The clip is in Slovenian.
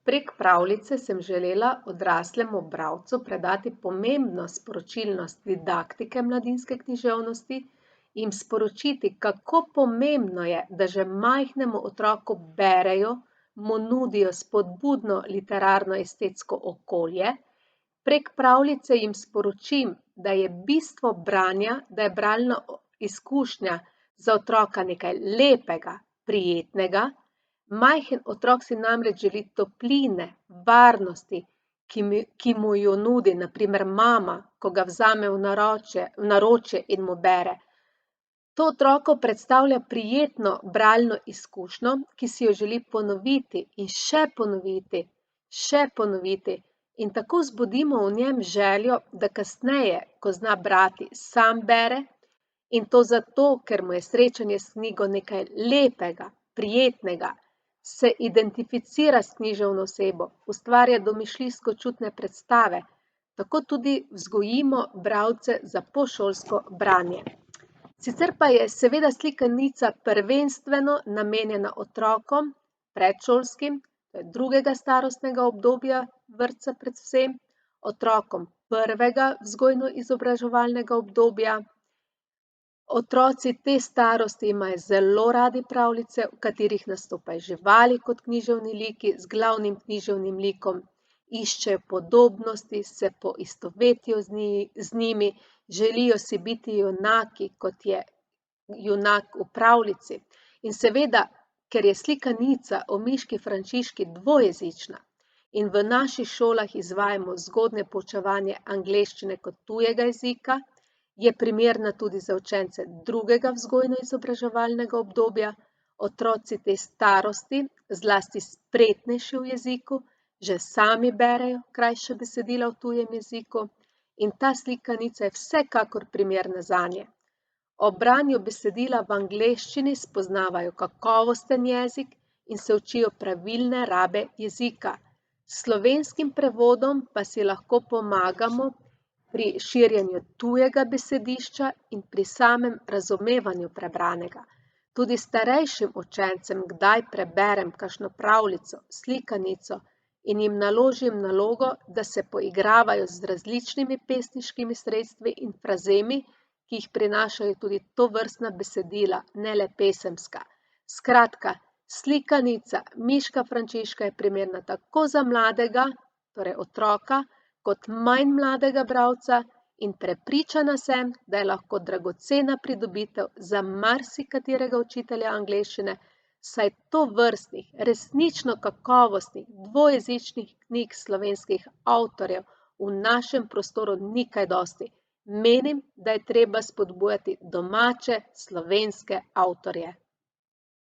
Prek pravljice sem želela odraslemu bralcu predati pomembno sporočilnost didaktike mladinske književnosti, jim sporočiti, kako pomembno je, da že majhnemu otroku berejo, mu nudijo spodbudno literarno-estetsko okolje. Prek pravljice jim sporočim, da je bistvo branja, da je bralna izkušnja za otroka nekaj lepega, prijetnega. Majhen otrok si namreč želi topline, varnosti, ki mu jo nudi na primer mama, ko ga vzame v naročje in mu bere. To otroku predstavlja prijetno bralno izkušnjo, ki si jo želi ponoviti in še ponoviti, še ponoviti. In tako vzbudimo v njem željo, da kasneje, ko zna brati, sam bere, in to zato, ker mu je srečanje s knjigo nekaj lepega, prijetnega, se identificira s književno osebo, ustvarja domišljijsko čutne predstave, tako tudi vzgojimo bralce za pošolsko branje. Sicer pa je seveda slikanica prvenstveno namenjena otrokom, predšolskim, drugega starostnega obdobja vrtca predvsem, otrokom prvega vzgojno-izobraževalnega obdobja. Otroci te starosti imajo zelo radi pravljice, v katerih nastopajo živali kot književni liki z glavnim književnim likom, iščejo podobnosti, se poistovetijo z njimi, želijo si biti junaki, kot je junak v pravljici. In seveda, ker je slikanica o Miški Frančiški dvojezična in v naših šolah izvajamo zgodnje poučevanje angleščine kot tujega jezika, je primerna tudi za učence drugega vzgojno-izobraževalnega obdobja. Otroci te starosti, zlasti spretnejši v jeziku, že sami berejo krajša besedila v tujem jeziku in ta slikanica je vsekakor primerna zanje. Ob branju besedila v angleščini spoznavajo kakovosten jezik in se učijo pravilne rabe jezika. S slovenskim prevodom pa si lahko pomagamo pri širjenju tujega besedišča in pri samem razumevanju prebranega. Tudi starejšim učencem kdaj preberem kakšno pravljico, slikanico in jim naložim nalogo, da se poigravajo z različnimi pesniškimi sredstvi in frazemi, ki jih prinašajo tudi tovrstna besedila, ne le pesemska. Skratka, slikanica Miška Frančiška je primerna tako za mladega, torej otroka, kot manj mladega bralca in prepričana sem, da je lahko dragocena pridobitev za marsikaterega učitelja angleščine, saj tovrstnih, resnično kakovostnih, dvojezičnih knjig slovenskih avtorjev v našem prostoru ni kaj dosti. Menim, da je treba spodbujati domače slovenske avtorje.